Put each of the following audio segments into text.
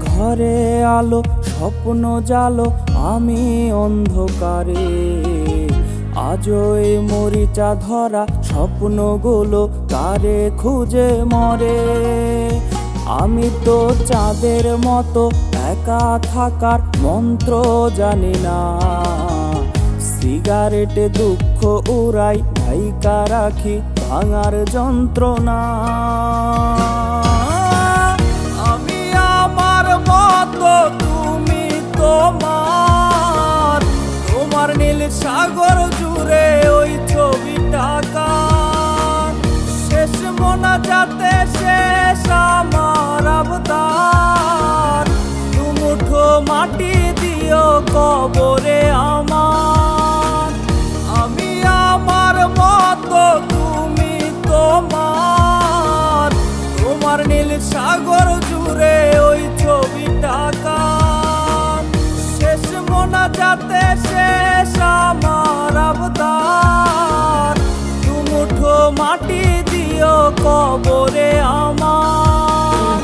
ঘরে আলো স্বপ্ন জালো, আমি অন্ধকারে। আজও এই মরিচা ধরা স্বপ্নগুলো কারে খুঁজে মরে। আমি তো চাঁদের মতো একা থাকার মন্ত্র জানি না, সিগারেটে দুঃখ উড়াই ঢাইকা রাখি ভাঙার যন্ত্রণা। আমি আমার মতো, তুমি তোমার, তোমার নীল সাগর জুড়ে ওই ছবিটা কার। শেষ মোনাজাতে শেষ আমার আবদার, দুমুঠো মাটি দিও কবরে আমার। আমি আমার মতো, তুমি তোমার, তোমার নীল সাগর জুড়ে ওই ছবিটা কার। শেষ মোনাজাতে শেষ আমার আবদার, দুমুঠো মাটি দিও কবরে আমার।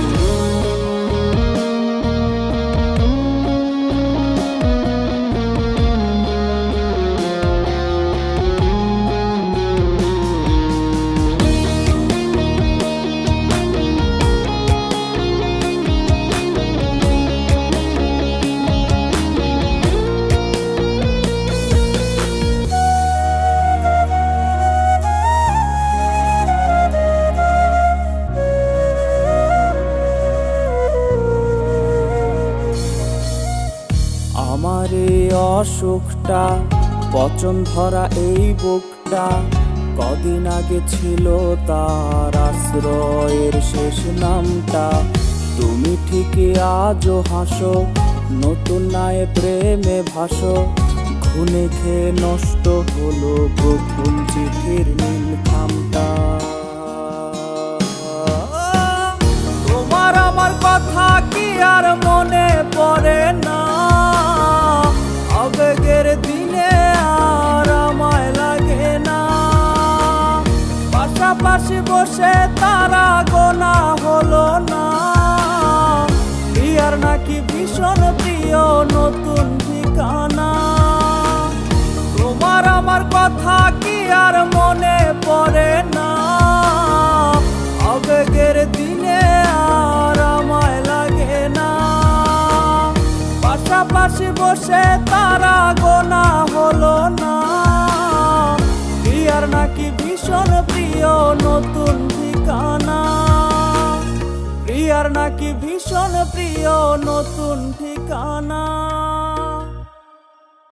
আমার এই অসুখটা, পচন ধরা এই বুকটা, কদিন আগে ছিল তার আশ্রয়ের শেষ নামটা। তুমি ঠিকই আজও হাসো, নতুন নায়ে প্রেমে ভাসো। খুনে খেয়ে নষ্ট হলো প্রথম চিঠির নীল খামটা। তোমার আমার কথা কি আর মনে পড়ে না? আবেগের দিনে আর আমায় লাগে না। পাশাপাশি বসে তারা গোনা হলো না। প্রিয়ার নাকি ভীষণ প্রিয় নতুন ঠিকানা। তোমার আমার কথা কি আর মনে পড়ে না? আবেগের দিনে আর আমায় লাগে না। পাশাপাশি বসে তারা গোনা হলো না। প্রিয়ার নাকি ভীষণ প্রিয় নতুন ঠিকানা। প্রিয়ার নাকি ভীষণ প্রিয় নতুন ঠিকানা।